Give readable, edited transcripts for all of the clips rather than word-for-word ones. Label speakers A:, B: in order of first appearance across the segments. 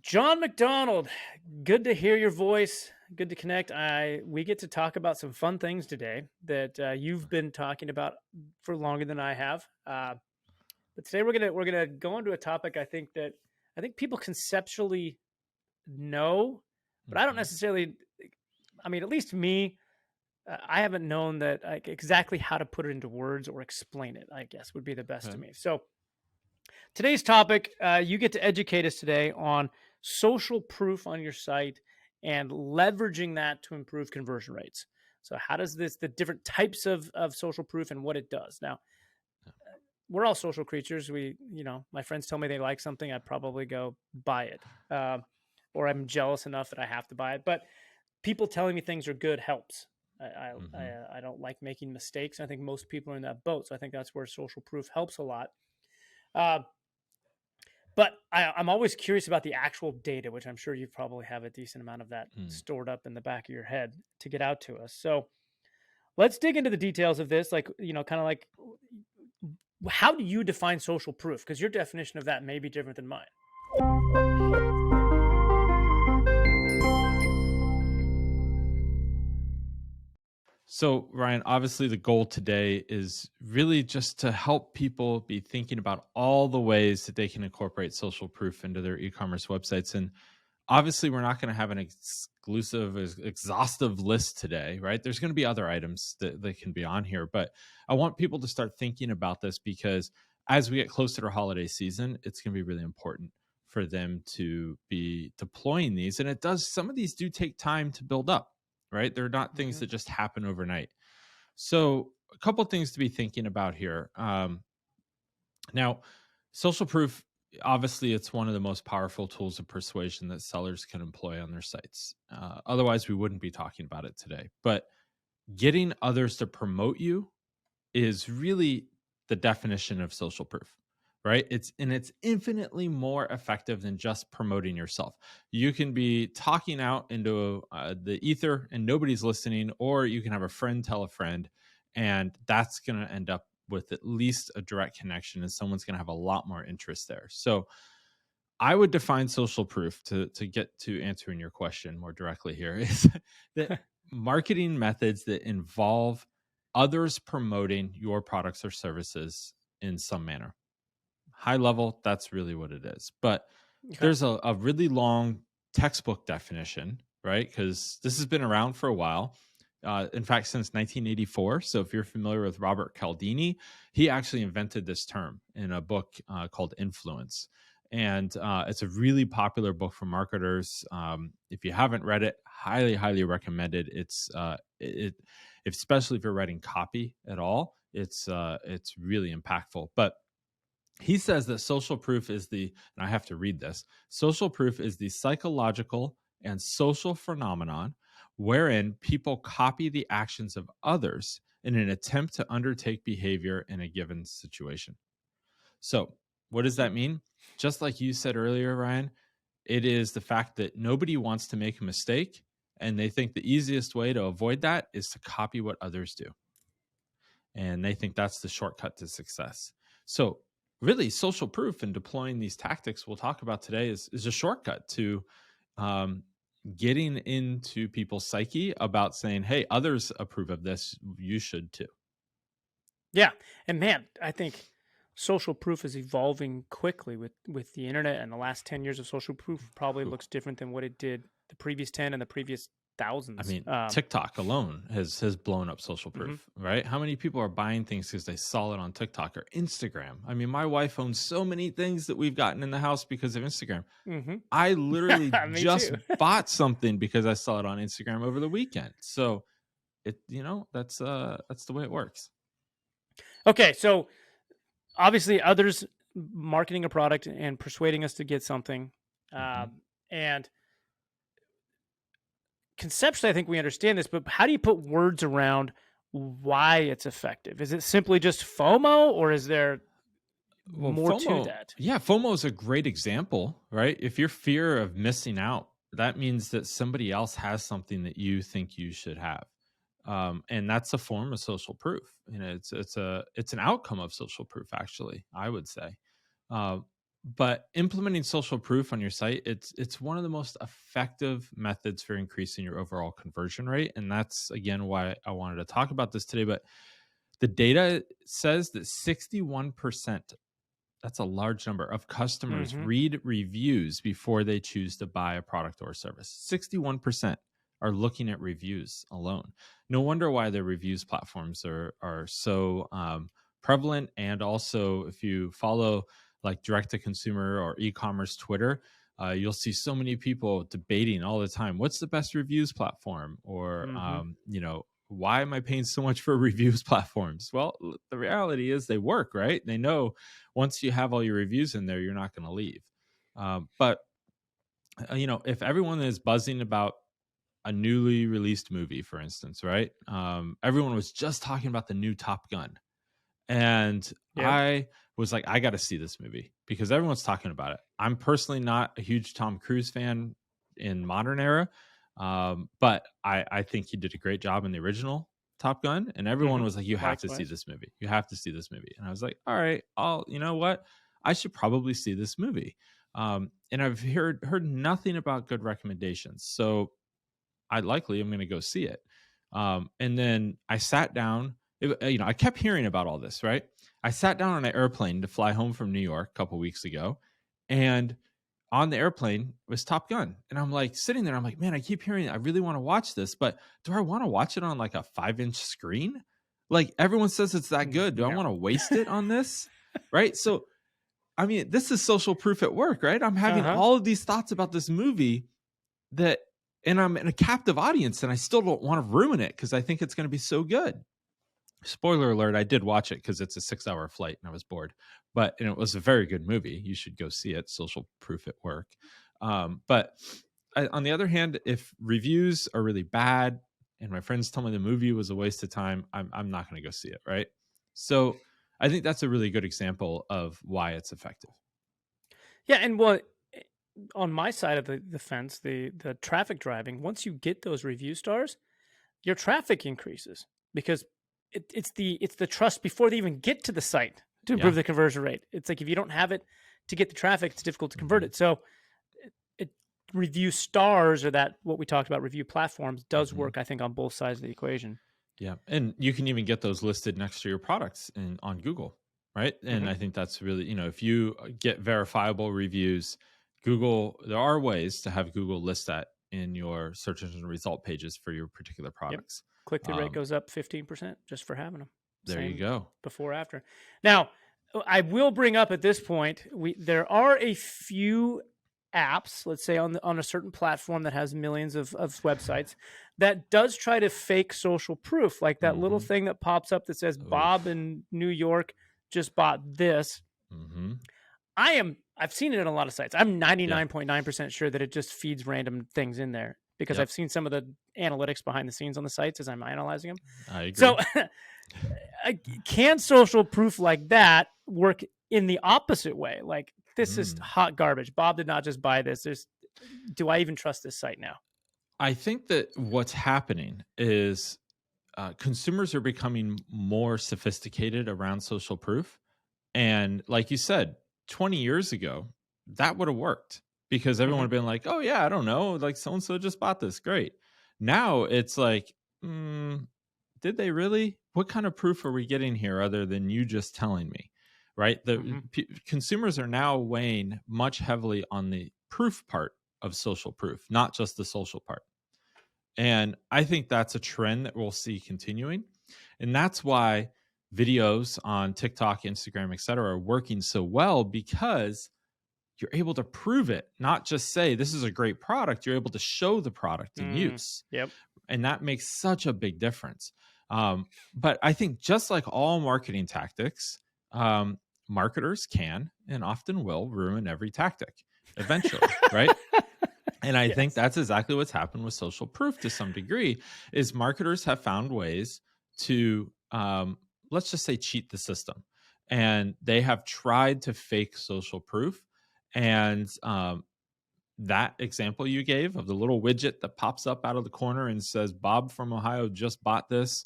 A: Jon MacDonald, good to hear your voice. Good to connect. We get to talk about some fun things today that you've been talking about for longer than I have. But today we're gonna go into a topic I think people conceptually know, but I don't
B: Mhm.
A: necessarily. I mean, at least me, I haven't known that like exactly how to put it into words or explain it. I guess would be the best to
B: Okay.
A: me. So today's topic, you get to educate us today on social proof on your site and leveraging that to improve conversion rates. So, how does the different types of social proof and what it does? Now, we're all social creatures. My friends tell me they like something, I probably go buy it, or I'm jealous enough that I have to buy it. But people telling me things are good helps.
B: Mhm.
A: I don't like making mistakes. I think most people are in that boat. So I think that's where social proof helps a lot. Uh, But I'm always curious about the actual data, which I'm sure you probably have a decent amount of that
B: Mm.
A: stored up in the back of your head to get out to us. So let's dig into the details of this. Like, kind of like, how do you define social proof? Because your definition of that may be different than mine.
B: So, Ryan, obviously the goal today is really just to help people be thinking about all the ways that they can incorporate social proof into their e-commerce websites. And obviously, we're not going to have an exhaustive list today, right? There's going to be other items that can be on here, but I want people to start thinking about this because as we get closer to holiday season, it's going to be really important for them to be deploying these. And some of these do take time to build up, right? They're not things
A: Mhm.
B: that just happen overnight. So, a couple things to be thinking about here. Now, social proof, obviously, it's one of the most powerful tools of persuasion that sellers can employ on their sites. Otherwise, we wouldn't be talking about it today. But getting others to promote you is really the definition of social proof, right? It's infinitely more effective than just promoting yourself. You can be talking out into the ether and nobody's listening, or you can have a friend tell a friend, and that's going to end up with at least a direct connection, and someone's going to have a lot more interest there. So I would define social proof to get to answering your question more directly here is that marketing methods that involve others promoting your products or services in some manner. High level, that's really what it is. But
A: Okay.
B: there's a really long textbook definition, right? Because this has been around for a while. In fact, since 1984. So if you're familiar with Robert Cialdini, he actually invented this term in a book called Influence. And it's a really popular book for marketers. If you haven't read it, highly, highly recommended. Especially if you're writing copy at all, it's really impactful. But he says that social proof is and I have to read this, social proof is the psychological and social phenomenon wherein people copy the actions of others in an attempt to undertake behavior in a given situation. So, what does that mean? Just like you said earlier, Ryan, it is the fact that nobody wants to make a mistake. And they think the easiest way to avoid that is to copy what others do, and they think that's the shortcut to success. So, really, social proof and deploying these tactics we'll talk about today is a shortcut to um, getting into people's psyche about saying, "Hey, others approve of this; you should too."
A: Yeah. And man, I think social proof is evolving quickly with the internet, and the last 10 years of social proof probably
B: Whew.
A: looks different than what it did the previous 10 and the previous
B: I
A: thousands.
B: mean, TikTok alone has blown up social
A: Mhm.
B: proof, right? How many people are buying things because they saw it on TikTok or Instagram? I mean, my wife owns so many things that we've gotten in the house because of Instagram.
A: Mhm.
B: I literally
A: Me
B: just
A: too.
B: bought something because I saw it on Instagram over the weekend. So that's the way it works.
A: Okay, so obviously others marketing a product and persuading us to get something,
B: Hmm.
A: and conceptually I think we understand this, but how do you put words around why it's effective? Is it simply just FOMO, or is there
B: Well,
A: more to
B: FOMO,
A: that?
B: yeah, FOMO is a great example, right? If your fear of missing out, that means that somebody else has something that you think you should have, and that's a form of social proof. It's an outcome of social proof, actually. I would say. Uh, But implementing social proof on your site, it's one of the most effective methods for increasing your overall conversion rate. And that's again why I wanted to talk about this today. But the data says that 61%, that's a large number of customers,
A: Mm-hmm.
B: read reviews before they choose to buy a product or service. 61% are looking at reviews alone. No wonder why the reviews platforms are so prevalent. And also, if you follow like direct to consumer or e-commerce Twitter, you'll see so many people debating all the time, what's the best reviews platform? Or
A: Mm-hmm.
B: why am I paying so much for reviews platforms? Well, the reality is they work, right? They know once you have all your reviews in there, you're not going to leave. But if everyone is buzzing about a newly released movie, for instance, right? Everyone was just talking about the new Top Gun, and
A: Yep.
B: I was like, I got to see this movie because everyone's talking about it. I'm personally not a huge Tom Cruise fan in modern era, but I think he did a great job in the original Top Gun, and everyone
A: Mm-hmm.
B: was like, you have to see
A: Likewise.
B: this movie. You have to see this movie. And I was like, all right, you know what? I should probably see this movie. And I've heard nothing about good recommendations. So I likely am going to go see it. And then I sat down. I kept hearing about all this, right? I sat down on an airplane to fly home from New York a couple weeks ago, and on the airplane was Top Gun, and I'm like sitting there. I'm like, man, I keep hearing. I really want to watch this, but do I want to watch it on like a 5-inch screen? Like everyone says it's that good. Do I want to
A: No.
B: waste it on this? Right? So, I mean, this is social proof at work, right? I'm having
A: Uh-huh.
B: all of these thoughts about this movie that and I'm in a captive audience and I still don't want to ruin it because I think it's going to be so good. Spoiler alert, I did watch it because it's a 6-hour flight and I was bored. And it was a very good movie. You should go see it. Social proof at work. On the other hand, if reviews are really bad and my friends tell me the movie was a waste of time, I'm not going to go see it. Right. So I think that's a really good example of why it's effective.
A: Yeah, and what on my side of the fence, the traffic driving, once you get those review stars, your traffic increases because it's the trust before they even get to the site to improve
B: Yeah.
A: the conversion rate. It's like if you don't have it to get the traffic, it's difficult to convert
B: Hmm.
A: it. So it review stars or that what we talked about review platforms does
B: Hmm.
A: work, I think, on both sides of the equation.
B: Yeah, and you can even get those listed next to your products on Google, right? And
A: Hmm.
B: I think that's really, if you get verifiable reviews, Google, there are ways to have Google list that in your search engine result pages for your particular
A: Yep.
B: products.
A: Click through rate
B: Um,
A: goes up 15% just for having them.
B: there you
A: Same
B: go.
A: before after. Now, I will bring up at this point, there are a few apps, let's say on a certain platform that has millions of websites that does try to fake social proof, like that little
B: Hmm.
A: thing that pops up that says Bob
B: Oof.
A: in New York just bought this.
B: Hmm.
A: I've seen it in a lot of sites. I'm
B: Yeah.
A: 99.9% sure that it just feeds random things in there because
B: Yep.
A: I've seen some of the analytics behind the scenes on the sites as I'm analyzing them.
B: I
A: So
B: agree.
A: can social proof like that work in the opposite way? Like this is
B: Mm.
A: hot garbage. Bob did not just buy this. Do I even trust this site now?
B: I think that what's happening is consumers are becoming more sophisticated around social proof. And like you said, 20 years ago, that would have worked because everyone would
A: Hmm.
B: have been like, oh, yeah, I don't know. Like so and so just bought this. Great. Now it's like, did they really? What kind of proof are we getting here other than you just telling me? Right. The
A: Hmm.
B: consumers are now weighing much heavily on the proof part of social proof, not just the social part. And I think that's a trend that we'll see continuing. And that's why videos on TikTok, Instagram, et cetera, are working so well because you're able to prove it, not just say this is a great product. You're able to show the product in use.
A: Yep.
B: And that makes such a big difference. But I think just like all marketing tactics, marketers can and often will ruin every tactic eventually, right? And I think
A: Yes.
B: that's exactly what's happened with social proof to some degree is marketers have found ways to let's just say cheat the system. And they have tried to fake social proof. And that example you gave of the little widget that pops up out of the corner and says, Bob from Ohio just bought this.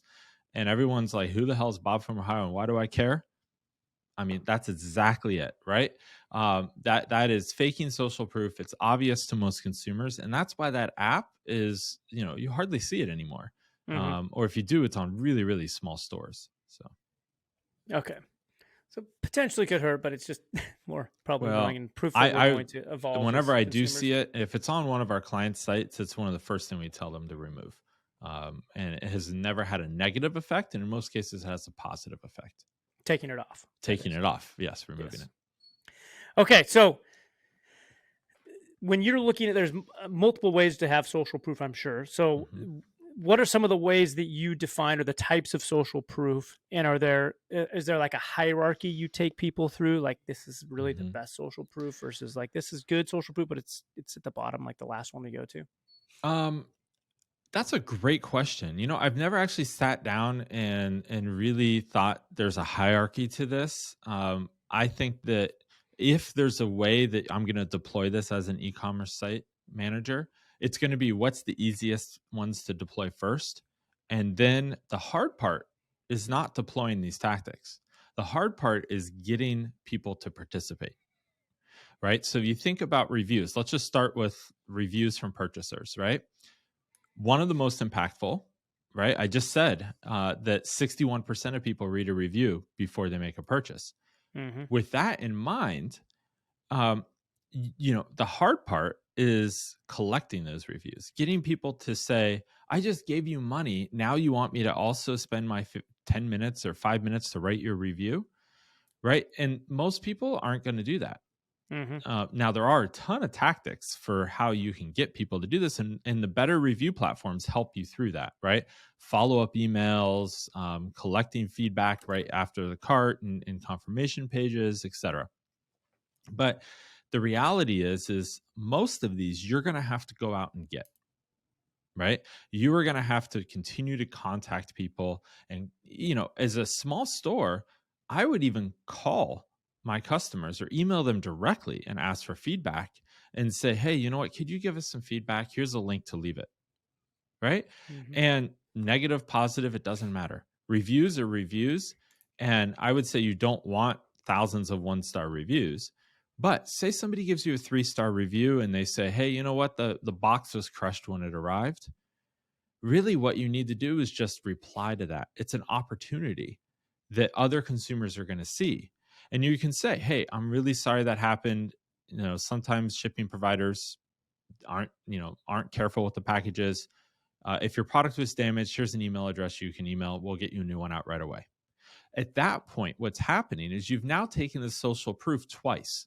B: And everyone's like, who the hell is Bob from Ohio and why do I care? I mean, that's exactly it, right? That is faking social proof. It's obvious to most consumers, and that's why that app is, you hardly see it anymore.
A: Hmm.
B: Or if you do, it's on really, really small stores. So,
A: Okay. So potentially could hurt, but it's just more probably annoying
B: well,
A: and proof that we're
B: I
A: going to evolve
B: whenever
A: as
B: I do see
A: consumers.
B: it, if it's on one of our client sites, it's one of the first thing we tell them to remove. And it has never had a negative effect, and in most cases, it has a positive effect.
A: Taking it off. That
B: Taking
A: is.
B: it off, yes, removing
A: Yes.
B: it.
A: Okay. So when you're looking at, there's multiple ways to have social proof, I'm sure. So
B: Mhm.
A: what are some of the ways that you define or the types of social proof? And is there like a hierarchy you take people through? Like this is really the
B: Mhm.
A: best social proof versus like this is good social proof, but it's at the bottom, like the last one we go to.
B: Um, that's a great question. I've never actually sat down and really thought there's a hierarchy to this. I think that if there's a way that I'm going to deploy this as an e-commerce site manager, it's going to be what's the easiest ones to deploy first, and then the hard part is not deploying these tactics. The hard part is getting people to participate. Right. So you think about reviews. Let's just start with reviews from purchasers, right? One of the most impactful, right? I just said that 61% of people read a review before they make a purchase.
A: Hmm.
B: With that in mind, um, the hard part is collecting those reviews, getting people to say, I just gave you money. Now you want me to also spend my 10 minutes or 5 minutes to write your review, right? And most people aren't going to do that.
A: Hmm.
B: Now, there are a ton of tactics for how you can get people to do this, and the better review platforms help you through that, right? Follow up emails, collecting feedback right after the cart and confirmation pages, etc. But the reality is most of these you're going to have to go out and get, right? You are going to have to continue to contact people. And, as a small store, I would even call my customers or email them directly and ask for feedback and say, hey, you know what? Could you give us some feedback? Here's a link to leave it, right?
A: Hmm.
B: And negative, positive, it doesn't matter. Reviews are reviews. And I would say you don't want thousands of 1-star reviews. But say somebody gives you a 3-star review and they say, hey, you know what? The box was crushed when it arrived. Really what you need to do is just reply to that. It's an opportunity that other consumers are going to see. And you can say, hey, I'm really sorry that happened. Sometimes shipping providers aren't careful with the packages. If your product was damaged, here's an email address you can email. We'll get you a new one out right away. At that point, what's happening is you've now taken the social proof twice.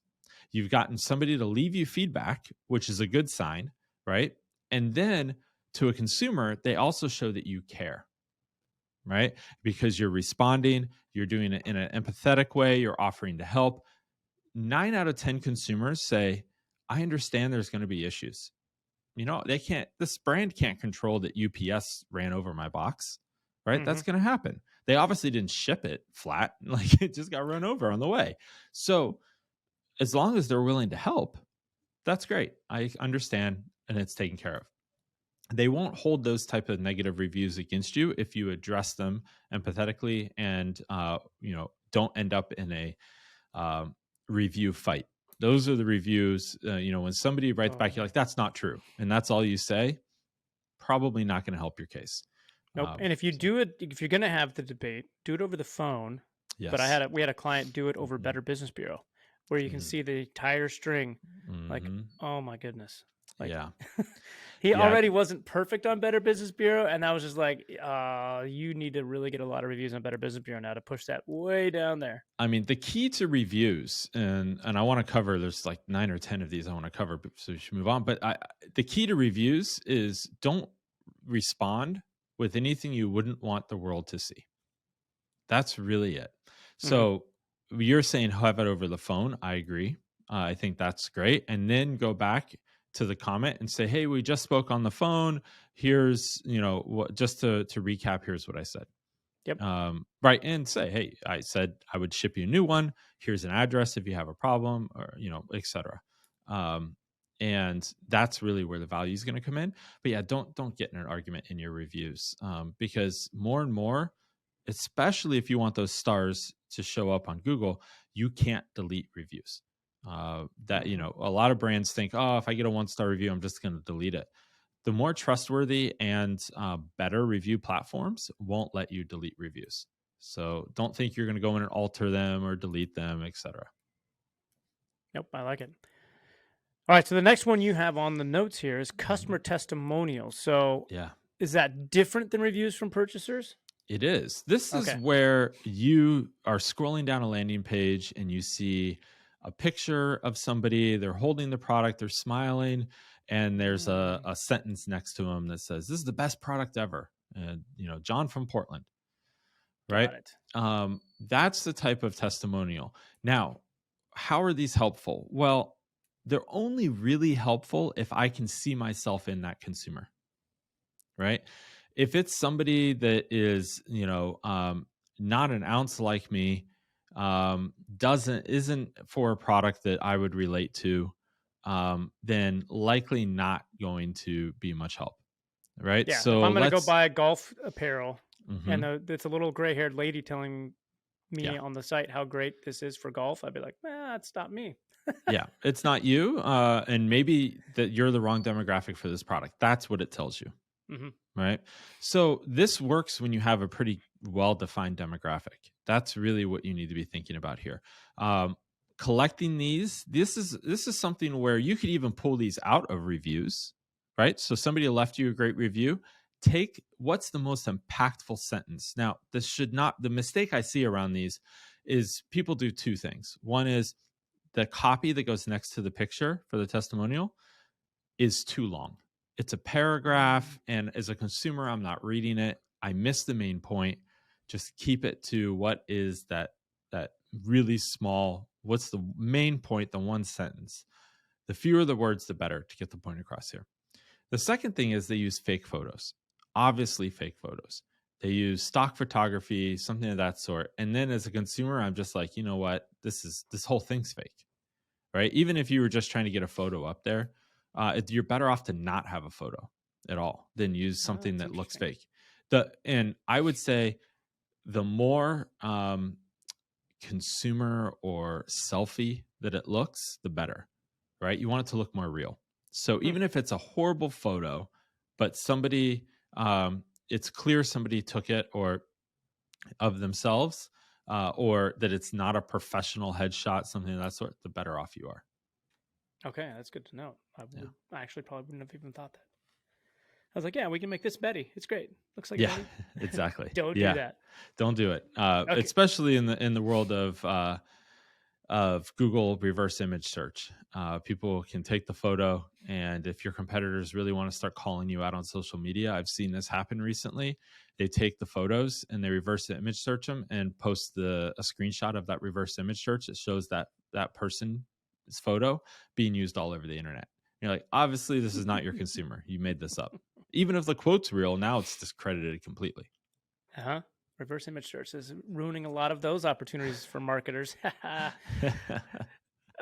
B: You've gotten somebody to leave you feedback, which is a good sign, right? And then to a consumer, they also show that you care, right? Because you're responding, you're doing it in an empathetic way, you're offering to help. 9 out of 10 consumers say, I understand there's going to be issues. This brand can't control that UPS ran over my box, right?
A: Hmm.
B: That's going to happen. They obviously didn't ship it flat, like it just got run over on the way. So, as long as they're willing to help, that's great. I understand and it's taken care of. They won't hold those type of negative reviews against you if you address them empathetically and don't end up in a um, review fight. Those are the reviews. When somebody writes back,
A: Oh,
B: you're like, "That's not true," and that's all you say. Probably not going to help your case.
A: nope. And if you
B: So
A: do it, if you're going to have the debate, do it over the phone. But
B: yes.
A: we had a client do it over
B: Hmm.
A: Better Business Bureau, where you can
B: Hmm.
A: see the entire string. Like,
B: Hmm.
A: oh my goodness, like
B: Yeah.
A: he
B: Yeah.
A: already wasn't perfect on Better Business Bureau, and that was just like, you need to really get a lot of reviews on Better Business Bureau now to push that way down there.
B: I mean, the key to reviews, and I want to cover. There's like 9 or 10 of these I want to cover, so we should move on. But the key to reviews is don't respond with anything you wouldn't want the world to see. That's really it.
A: Hmm.
B: So you're saying have it over the phone. I agree. I think that's great. And then go back to the comment and say, hey, we just spoke on the phone. Here's, what, just to recap, here's what I said.
A: Yep.
B: Right. And say, hey, I said I would ship you a new one. Here's an address if you have a problem, or, et cetera. And that's really where the value is going to come in. But yeah, don't get in an argument in your reviews, because more and more, especially if you want those stars, to show up on Google, you can't delete reviews. That,
A: Mhm.
B: a lot of brands think, oh, if I get a 1-star review, I'm just going to delete it. The more trustworthy and better review platforms won't let you delete reviews. So don't think you're going to go in and alter them or delete them, etc.
A: Nope, I like it. All right, so the next one you have on the notes here is
B: Mhm.
A: customer testimonials. So
B: Yeah,
A: is that different than reviews from purchasers?
B: it is. This is
A: Okay.
B: where you are scrolling down a landing page and you see a picture of somebody, they're holding the product, they're smiling, and there's a,
A: Mm,
B: a sentence next to them that says, "This is the best product ever." And, John from Portland, right?
A: got it.
B: That's the type of testimonial. Now, how are these helpful? Well, they're only really helpful if I can see myself in that consumer, right? If it's somebody that is, not an ounce like me, doesn't isn't for a product that I would relate to, then likely not going to be much help, right?
A: Yeah, if
B: So
A: I'm gonna go
B: let's,
A: buy golf apparel and
B: mhm,
A: it's a little gray-haired lady telling
B: yeah,
A: me on the site how great this is for golf, I'd be like, that's not me.
B: yeah, it's not you, and maybe that you're the wrong demographic for this product. That's what it tells you.
A: Hmm.
B: Right. So this works when you have a pretty well defined demographic. That's really what you need to be thinking about here. Um, Collecting these, this is something where you could even pull these out of reviews, right? So somebody left you a great review. Take what's the most impactful sentence. Now, this should not, the mistake I see around these is people do two things. One is the copy that goes next to the picture for the testimonial is too long. It's a paragraph, and as a consumer, I'm not reading it. I miss the main point. Just keep it to what is that really small. What's the main point? The one sentence. The fewer the words, the better to get the point across here. The second thing is they use fake photos. Obviously, fake photos. They use stock photography, something of that sort. And then as a consumer, I'm just like, you know what? This whole thing's fake, right? Even if you were just trying to get a photo up there, you're better off to not have a photo at all than use
A: Oh,
B: something
A: that's
B: that looks
A: interesting.
B: fake. And I would say the more consumer or selfie that it looks, the better, right? You want it to look more real. So
A: Hmm.
B: even if it's a horrible photo, but it's clear somebody took it or of themselves, or that it's not a professional headshot, something of that sort, the better off you are.
A: Okay, that's good to know.
B: Yeah.
A: I actually probably wouldn't have even thought that. I was like, yeah, we can make this Betty. It's great. Looks like a
B: Yeah,
A: Betty.
B: exactly.
A: Don't do
B: Yeah,
A: that.
B: don't do it.
A: Okay.
B: Especially in the world of Google reverse image search. People can take the photo, and if your competitors really want to start calling you out on social media, I've seen this happen recently. They take the photos and they reverse the image search them and post a screenshot of that reverse image search. It shows that person's photo being used all over the internet. You're like, obviously, this is not your consumer. You made this up. Even if the quote's real, now it's discredited completely.
A: Uh-huh. Reverse image search is ruining a lot of those opportunities for marketers.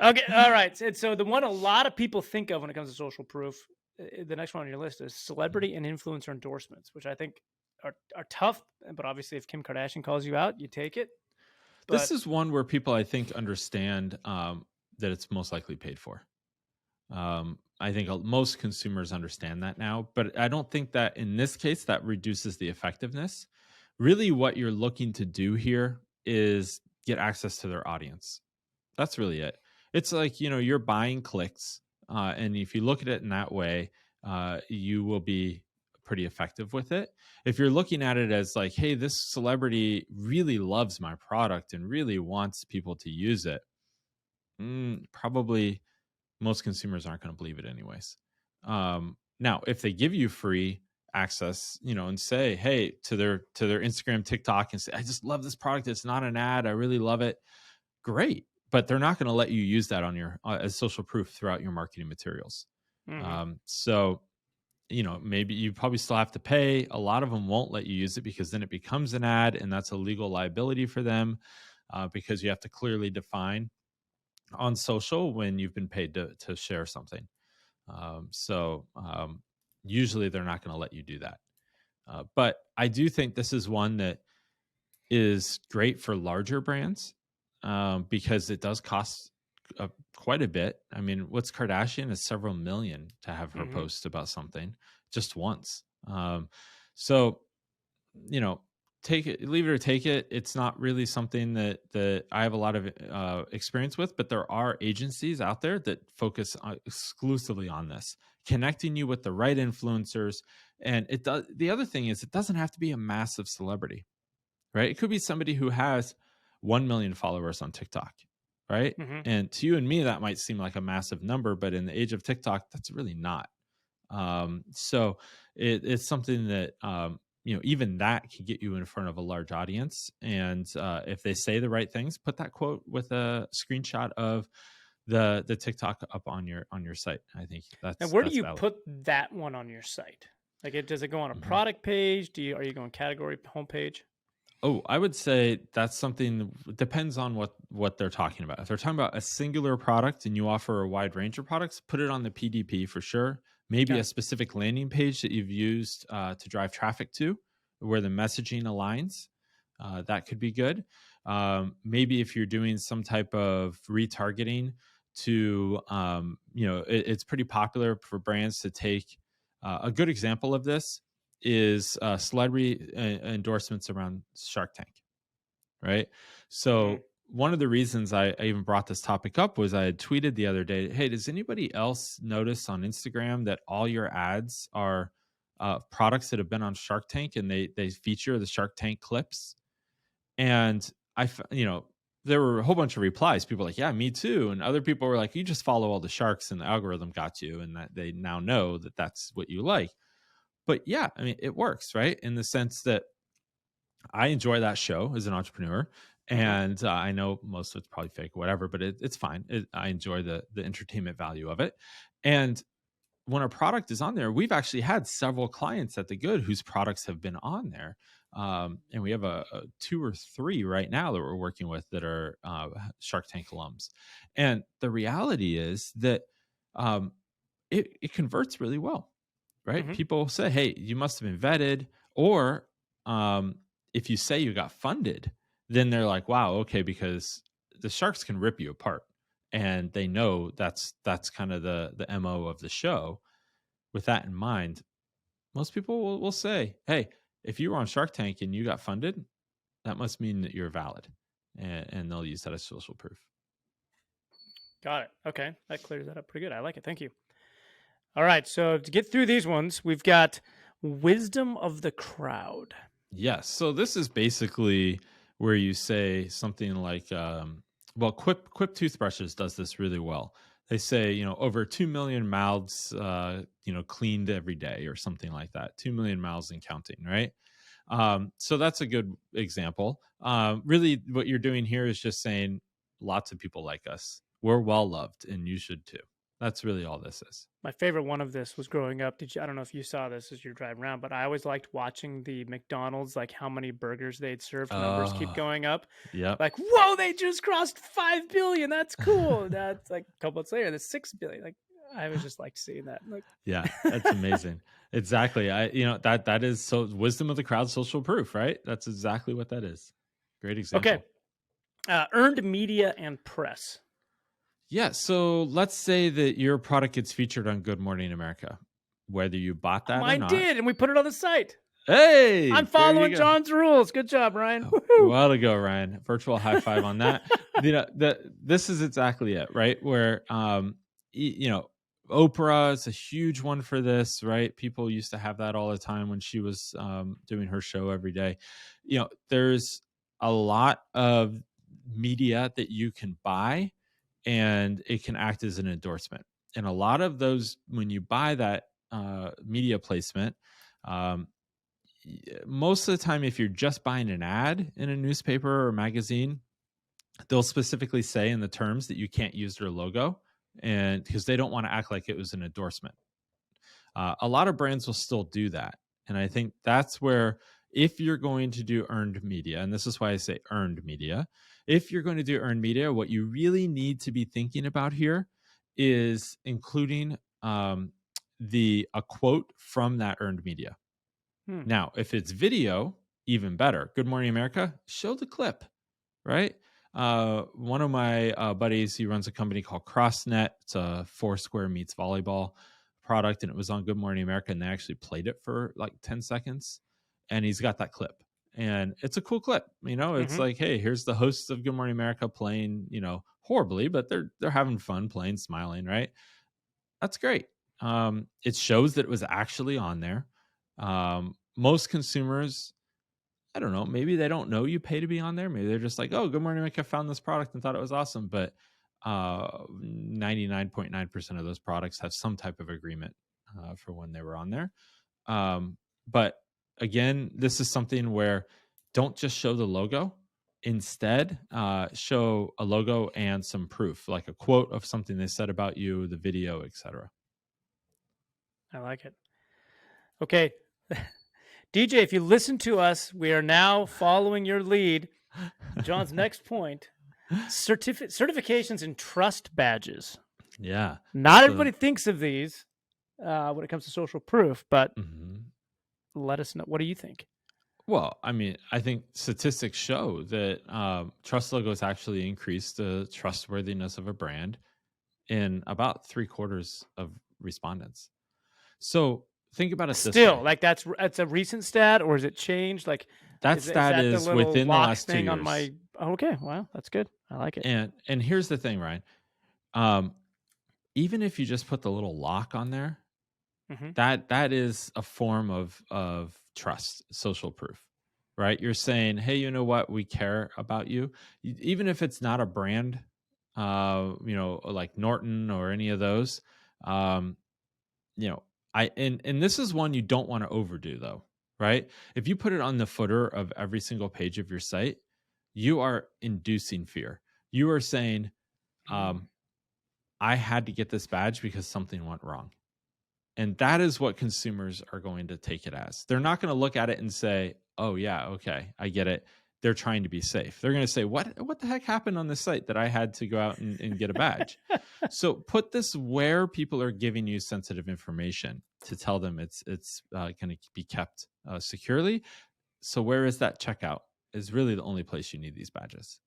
A: Okay, all right. So the one a lot of people think of when it comes to social proof, the next one on your list is celebrity and influencer endorsements, which I think are tough. But obviously, if Kim Kardashian calls you out, you take it.
B: This
A: But
B: is one where people, I think, understand that it's most likely paid for. I think most consumers understand that now, but I don't think that in this case that reduces the effectiveness. Really, what you're looking to do here is get access to their audience. That's really it. It's like, you're buying clicks, and if you look at it in that way, you will be pretty effective with it. If you're looking at it as like, hey, this celebrity really loves my product and really wants people to use it, probably most consumers aren't going to believe it anyways. Now, if they give you free access, and say, hey, to their Instagram, TikTok, and say, I just love this product. It's not an ad. I really love it. Great, but they're not going to let you use that on your as social proof throughout your marketing materials.
A: mhm.
B: So maybe you probably still have to pay. A lot of them won't let you use it because then it becomes an ad, and that's a legal liability for them, because you have to clearly define on social when you've been paid to share something. So usually they're not going to let you do that. But I do think this is one that is great for larger brands because it does cost quite a bit. I mean, what's Kardashian is several million to have her
A: Hmm.
B: post about something just once. So you know, take it, leave it or take it. It's not really something that I have a lot of experience with, but there are agencies out there that focus exclusively on this, connecting you with the right influencers. And it does. The other thing is, it doesn't have to be a massive celebrity, right? It could be somebody who has 1 million followers on TikTok, right?
A: Hmm.
B: And to you and me, that might seem like a massive number, but in the age of TikTok, that's really not. So it's something that even that can get you in front of a large audience. And if they say the right things, put that quote with a screenshot of the TikTok up on your site. I think
A: And
B: that's
A: where do
B: that's
A: you
B: valid.
A: put that one on your site? Like, does it go on a
B: Mhm.
A: product page? Are you going category homepage?
B: Oh, I would say that's something depends on what they're talking about. If they're talking about a singular product and you offer a wide range of products, put it on the PDP for sure. Maybe a
A: Okay.
B: specific landing page that you've used to drive traffic to, where the messaging aligns. That could be good. Maybe if you're doing some type of retargeting to, it's pretty popular for brands to take a good example of this is celebrity endorsements around Shark Tank, right?
A: Mm.
B: So one of the reasons I even brought this topic up was I had tweeted the other day, "Hey, does anybody else notice on Instagram that all your ads are products that have been on Shark Tank and they feature the Shark Tank clips?" And there were a whole bunch of replies. People were like, "Yeah, me too," and other people were like, "You just follow all the sharks, and the algorithm got you, and that they now know that that's what you like." But yeah, I mean, it works, right? In the sense that I enjoy that show as an entrepreneur,
A: Hmm.
B: and I know most of it's probably fake, or whatever, but it's fine. I enjoy the entertainment value of it. And when a product is on there, we've actually had several clients at the Good whose products have been on there, and we have a two or three right now that we're working with that are Shark Tank alums. And the reality is that um, it converts really well, right?
A: Hmm.
B: People say, "Hey, you must have been vetted," or um, if you say you got funded, then they're like, "Wow, okay," because the sharks can rip you apart, and they know that's kind of the mo of the show. With that in mind, most people will say, "Hey, if you were on Shark Tank and you got funded, that must mean that you're valid," and they'll use that as social proof.
A: Got it. Okay. That clears that up pretty good. I like it. Thank you. All right. So to get through these ones, we've got wisdom of the crowd.
B: Yes. So this is basically where you say something like, well, Quip toothbrushes does this really well. They say, over 2 million mouths, cleaned every day or something like that. 2 million mouths and counting, right? So that's a good example. Really, what you're doing here is just saying lots of people like us. We're well loved, and you should too. That's really all this is.
A: My favorite one of this was growing up. I don't know if you saw this as you're driving around, but I always liked watching the McDonald's, like how many burgers they'd served. Numbers keep
B: Oh,
A: going up.
B: yep.
A: Like, whoa, they just crossed 5 billion. That's cool. That's like a couple months later, that's 6 billion. Like, I was just like seeing that. Like,
B: Yeah, that's amazing. Exactly. That is so wisdom of the crowd, social proof, right? That's exactly what that is. Great
A: okay.
B: example.
A: Earned media and press.
B: Yeah. So let's say that your product gets featured on Good Morning America, whether you bought that or
A: Mine
B: not.
A: did, and we put it on the site.
B: Hey,
A: I'm
B: there you
A: following
B: go.
A: John's rules. Good job, Ryan.
B: Oh,
A: Woohoo.
B: well to go, Ryan. Virtual high five on that. This is exactly it, right? Where Oprah is a huge one for this, right? People used to have that all the time when she was doing her show every day. There's a lot of media that you can buy, and it can act as an endorsement. And a lot of those, when you buy that media placement, um, most of the time, if you're just buying an ad in a newspaper or magazine, they'll specifically say in the terms that you can't use their logo, and because they don't want to act like it was an endorsement. A lot of brands will still do that, and I think that's where, if you're going to do earned media, and this is why I say earned media, if you're going to do earned media, what you really need to be thinking about here is including a quote from that earned media.
A: Hmm.
B: Now, if it's video, even better. Good Morning America, show the clip, right? One of my buddies, he runs a company called CrossNet. It's a Foursquare meets volleyball product, and it was on Good Morning America, and they actually played it for like 10 seconds, and he's got that clip. And it's a cool clip. It's
A: Mm-hmm.
B: like, hey, here's the hosts of Good Morning America playing, horribly, but they're having fun playing, smiling, right? That's great. It shows that it was actually on there. Most consumers, I don't know, maybe they don't know you pay to be on there. Maybe they're just like, oh, Good Morning America found this product and thought it was awesome. But 99.9% of those products have some type of agreement for when they were on there. But again, this is something where don't just show the logo. Instead, show a logo and some proof, like a quote of something they said about you, the video, etc.
A: I like it. Okay. DJ, if you listen to us, we are now following your lead. John's next point, certifications and trust badges.
B: Yeah.
A: Not everybody thinks of these when it comes to social proof, but let us know. What do you think?
B: Well, I mean, I think statistics show that trust logos actually increase the trustworthiness of a brand in about 3/4 of respondents. So think about it this way.
A: Still, like that's a recent stat, or is it changed? Like
B: that stat
A: the
B: is
A: little
B: within the
A: lock
B: last 2
A: thing
B: years.
A: on my? Oh, okay, well, that's good. I like it.
B: And here's the thing, Ryan. Even if you just put the little lock on there, that is a form of trust, social proof, right? You're saying, hey, you know what? We care about you. Even if it's not a brand, like Norton or any of those, and this is one you don't want to overdo though, right? If you put it on the footer of every single page of your site, you are inducing fear. You are saying, I had to get this badge because something went wrong. And that is what consumers are going to take it as. They're not going to look at it and say, oh, yeah, okay, I get it. They're trying to be safe. They're going to say, what the heck happened on this site that I had to go out and get a badge? So put this where people are giving you sensitive information to tell them it's going to be kept securely. So where is that checkout is really the only place you need these badges.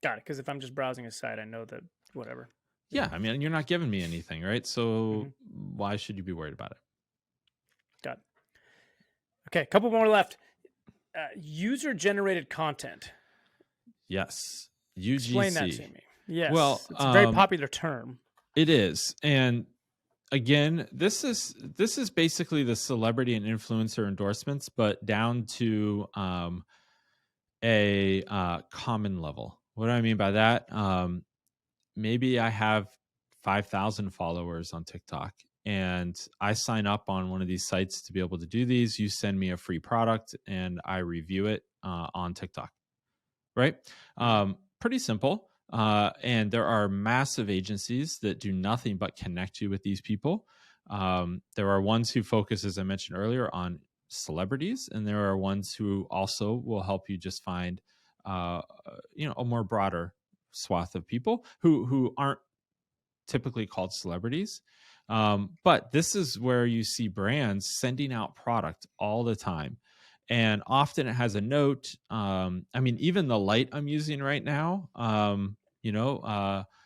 A: Got it. Because if I'm just browsing a site, I know that whatever.
B: Yeah, I mean, you're not giving me anything, right? So why should you be worried about it?
A: Got it. Okay, a couple more left. User-generated content.
B: Yes, UGC.
A: Explain that to me. Yes,
B: well,
A: it's a very popular term.
B: It is, and again, this is basically the celebrity and influencer endorsements, but down to a common level. What do I mean by that? Maybe I have 5,000 followers on TikTok and I sign up on one of these sites to be able to do these. You send me a free product and I review it on TikTok, right? Pretty simple. And there are massive agencies that do nothing but connect you with these people. There are ones who focus, as I mentioned earlier, on celebrities, and there are ones who also will help you just find, a more broader swath of people who aren't typically called celebrities. But this is where you see brands sending out product all the time. And often it has a note. I mean, even the light I'm using right now,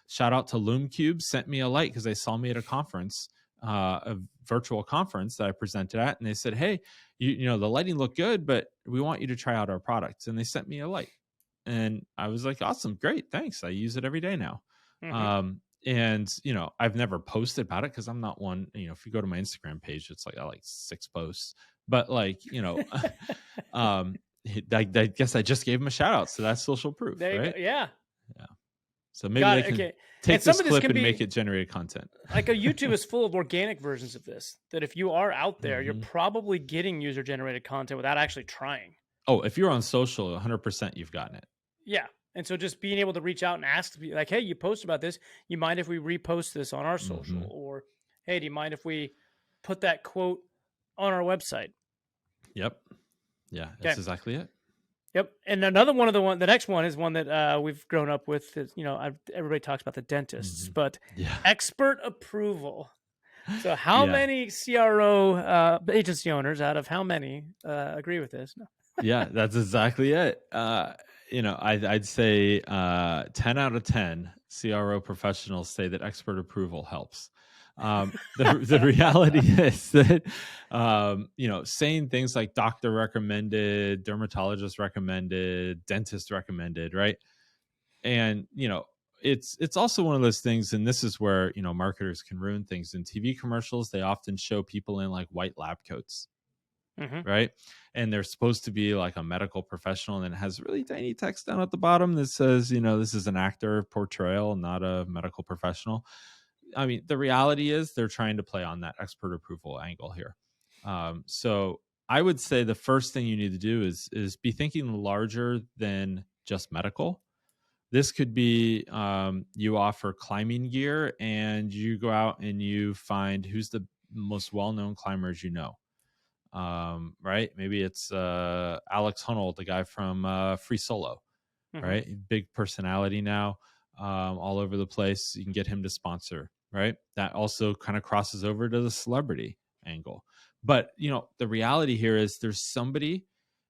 B: shout out to Loom Cube, sent me a light because they saw me at a conference, a virtual conference that I presented at. And they said, hey, the lighting looked good, but we want you to try out our products. And they sent me a light. And I was like, awesome, great, thanks. I use it every day now. And, I've never posted about it because I'm not one, if you go to my Instagram page, it's like I like 6 posts. But I guess I just gave him a shout out. So that's social proof, right?
A: Yeah.
B: So maybe they can take this clip and make it generated content.
A: Like a YouTube is full of organic versions of this, that if you are out there, you're probably getting user generated content without actually trying.
B: Oh, if you're on social, 100% you've gotten it.
A: Yeah. And so just being able to reach out and ask to be like, hey, you posted about this. You mind if we repost this on our social? Or, hey, do you mind if we put that quote on our website?
B: Yep. Yeah, that's exactly it.
A: Yep. And another one of the next one is one that we've grown up with. Is, everybody talks about the dentists, but expert approval. So how many CRO agency owners out of how many agree with this? No.
B: Yeah, that's exactly it. I'd say 10 out of 10 CRO professionals say that expert approval helps. The reality is that saying things like doctor recommended, dermatologist recommended, dentist recommended, right? And it's also one of those things, and this is where marketers can ruin things. In TV commercials, they often show people in like white lab coats,
A: Hmm.
B: right? And they're supposed to be like a medical professional, and it has really tiny text down at the bottom that says, this is an actor portrayal, not a medical professional. I mean, the reality is they're trying to play on that expert approval angle here. So I would say the first thing you need to do is be thinking larger than just medical. This could be you offer climbing gear and you go out and you find who's the most well-known climbers right? Maybe it's Alex Honnold, the guy from Free Solo,
A: Hmm.
B: right? Big personality now, all over the place. You can get him to sponsor, right? That also kind of crosses over to the celebrity angle. But the reality here is there's somebody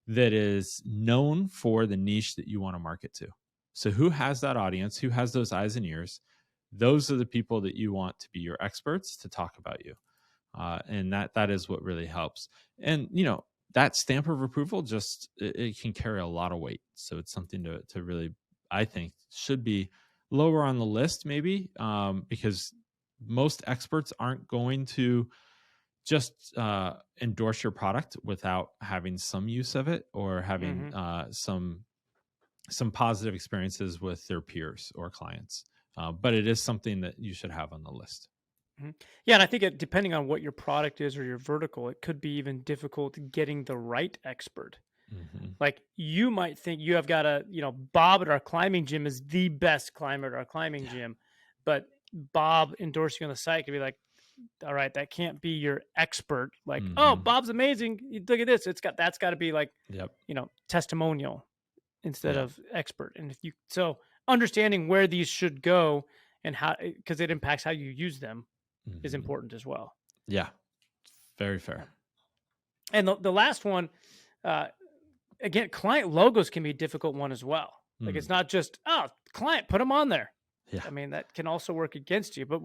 B: that is known for the niche that you want to market to. So who has that audience? Who has those eyes and ears? Those are the people that you want to be your experts to talk about you, and that is what really helps. And that stamp of approval just it can carry a lot of weight. So it's something to really, I think, should be lower on the list, maybe, because most experts aren't going to just endorse your product without having some use of it or having
A: Hmm.
B: some positive experiences with their peers or clients. But it is something that you should have on the list.
A: Hmm. Yeah, and I think depending on what your product is or your vertical, it could be even difficult getting the right expert.
B: Hmm.
A: Like you might think you have got Bob at our climbing gym is the best climber at our climbing
B: Yeah.
A: gym, but Bob endorsing on the site could be like, all right, that can't be your expert. Like, oh,
B: Hmm.
A: Bob's amazing. Look at this. That's got to be like,
B: Yep.
A: testimonial instead
B: Yeah.
A: of expert. And if you so understanding where these should go and how because it impacts how you use them is
B: Hmm.
A: important as well.
B: Yeah. Very fair.
A: Um, and the last one, uh, again, client logos can be a difficult one as well. Like
B: Mm.
A: it's not just client, put them on there.
B: Yeah.
A: I mean that can also work against you. But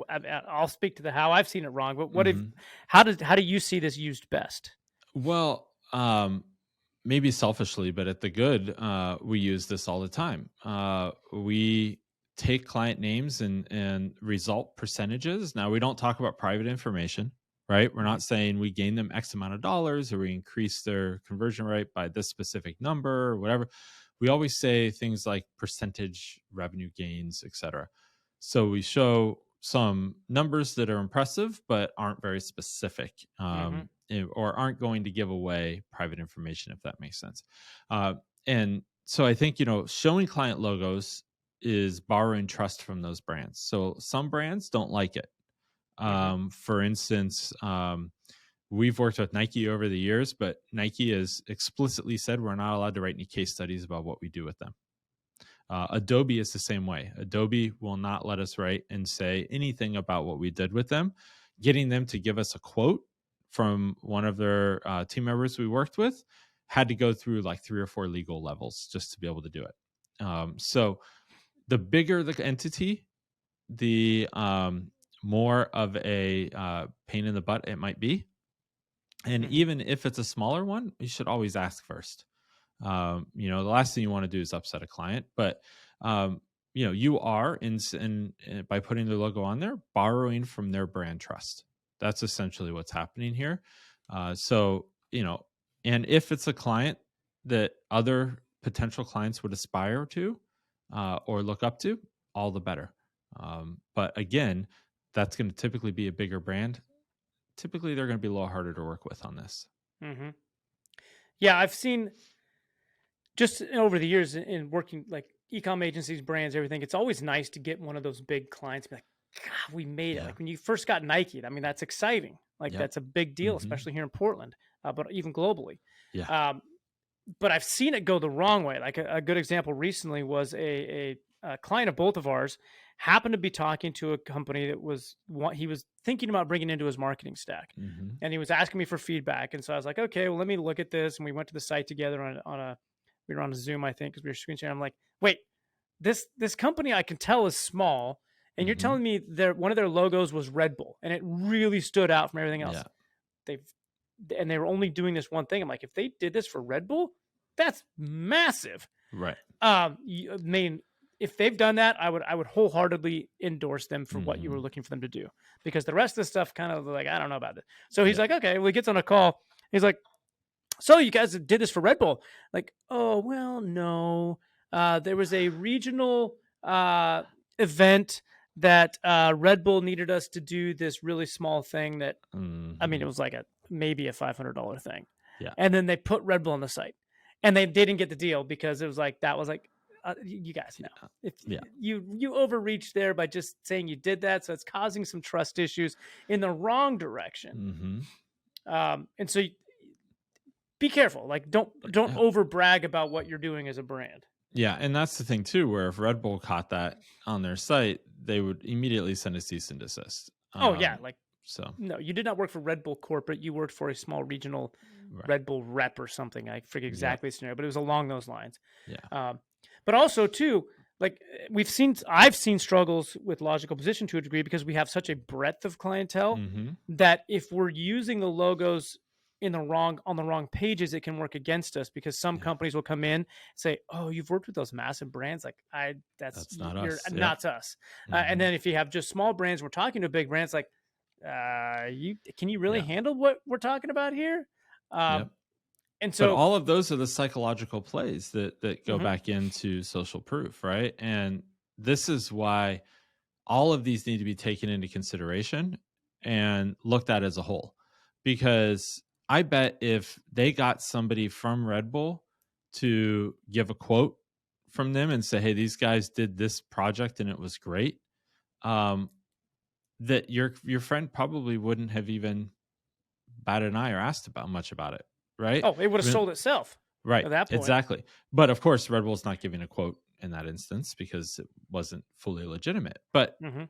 A: I'll speak to the how I've seen it wrong. But what if
B: Hmm.
A: how do you see this used best?
B: Well, maybe selfishly, but at the good, we use this all the time. We take client names and result percentages. Now, we don't talk about private information, right? We're
A: Hmm.
B: not saying we gain them X amount of dollars or we increase their conversion rate by this specific number or whatever. We always say things like percentage revenue gains, etc. So we show some numbers that are impressive but aren't very specific,
A: Hmm.
B: or aren't going to give away private information, if that makes sense. Uh, and so I think showing client logos is borrowing trust from those brands. So some brands don't like it.
A: Hmm.
B: For instance, we've worked with Nike over the years, but Nike has explicitly said we're not allowed to write any case studies about what we do with them. Adobe is the same way. Adobe will not let us write and say anything about what we did with them. Getting them to give us a quote from one of their team members we worked with had to go through like 3 or 4 legal levels just to be able to do it. So the bigger the entity, the more of a pain in the butt it might be. And
A: Hmm.
B: even if it's a smaller one, you should always ask first. The last thing you want to do is upset a client, but um, you are by putting their logo on there, borrowing from their brand trust. That's essentially what's happening here. So and if it's a client that other potential clients would aspire to or look up to, all the better. But again, that's going to typically be a bigger brand. Typically, they're going to be a little harder to work with on this.
A: Hmm. Yeah, I've seen just over the years in working like ecom agencies, brands, everything. It's always nice to get one of those big clients. Be like, God, we made it.
B: Yeah.
A: Like when you first got Nike. I mean, that's exciting. Like
B: Yep.
A: that's a big deal,
B: Hmm.
A: especially here in Portland, but even globally.
B: Yeah.
A: Um, but I've seen it go the wrong way. Like a good example recently was a a client of both of ours happened to be talking to a company that he was thinking about bringing into his marketing stack,
B: Mm-hmm.
A: and he was asking me for feedback. And so I was like, okay, well, let me look at this. And we went to the site together we were on a Zoom, I think, because we were screen sharing. I'm like, wait, this company I can tell is small, and you're
B: Mm-hmm.
A: telling me one of their logos was Red Bull, and it really stood out from everything else.
B: Yeah.
A: They were only doing this one thing. I'm like, if they did this for Red Bull, that's massive.
B: Right.
A: I mean, if they've done that, I would wholeheartedly endorse them for what you were
B: Mm-hmm.
A: looking for them to do, because the rest of the stuff kind of like, I don't know about this. So he's
B: Yeah.
A: like, okay, well, he gets on a call. He's like, so you guys did this for Red Bull? Like, oh, well, no. There was a regional event that Red Bull needed us to do this really small thing that, I mean,
B: Mm-hmm.
A: it was like maybe a $500 thing.
B: Yeah.
A: And then they put Red Bull on the site, and they didn't get the deal because it was like, that was like, you guys know, if
B: Yeah.
A: you overreached there by just saying you did that. So it's causing some trust issues in the wrong direction.
B: Mm-hmm.
A: And so be careful. Like, don't
B: Yeah.
A: over brag about what you're doing as a brand.
B: Yeah, and that's the thing too, where if Red Bull caught that on their site, they would immediately send a cease and desist.
A: Oh yeah, like,
B: So
A: no, you did not work for Red Bull corporate. You worked for a small regional
B: right.
A: Red Bull rep or something. I forget exactly the scenario, but it was along those lines.
B: Yeah.
A: But also too, like, I've seen struggles with logical position to a degree, because we have such a breadth of clientele
B: Mm-hmm.
A: that if we're using the logos on the wrong pages, it can work against us, because some companies will come in and say, oh, you've worked with those massive brands. Like, that's
B: not
A: you're
B: us.
A: not us.
B: Mm-hmm.
A: And then if you have just small brands, we're talking to big brands, like, can you really
B: Yeah.
A: handle what we're talking about here?
B: Yep.
A: And
B: But
A: so
B: all of those are the psychological plays that go
A: Mhm.
B: back into social proof, right? And this is why all of these need to be taken into consideration and looked at as a whole. Because I bet if they got somebody from Red Bull to give a quote from them and say, hey, these guys did this project and it was great, that your friend probably wouldn't have even batted an eye or asked about much about it, right?
A: it would
B: I
A: have
B: mean,
A: sold itself
B: right,
A: at that point.
B: exactly. But of course, Red Bull's not giving a quote in that instance because it wasn't fully legitimate. But
A: Mhm.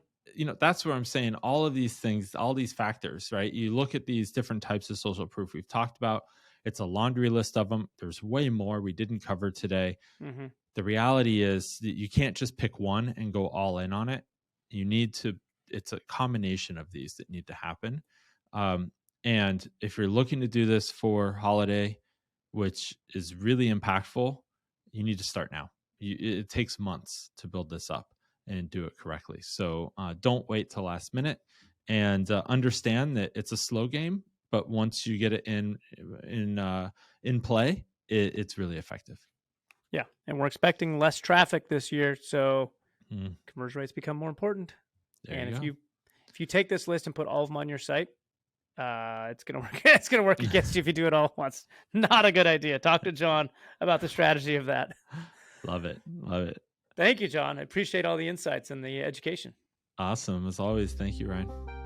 B: that's where I'm saying all of these things, all these factors, right? You look at these different types of social proof we've talked about. It's a laundry list of them. There's way more we didn't cover today.
A: Mhm.
B: The reality is that you can't just pick one and go all in on it. You need to, it's a combination of these that need to happen. And if you're looking to do this for holiday, which is really impactful, you need to start now. It takes months to build this up and do it correctly. So don't wait till last minute, and understand that it's a slow game, but once you get it in play, it's really effective.
A: Yeah, and we're expecting less traffic this year, so
B: Mm,
A: conversion rates become more important.
B: there
A: And
B: you go.
A: if you take this list and put all of them on your site, it's gonna work. It's gonna work against you if you do it all at once. Not a good idea. Talk to Jon about the strategy of that.
B: Love it. Love it.
A: Thank you, Jon. I appreciate all the insights and the education.
B: Awesome. As always, thank you, Ryan.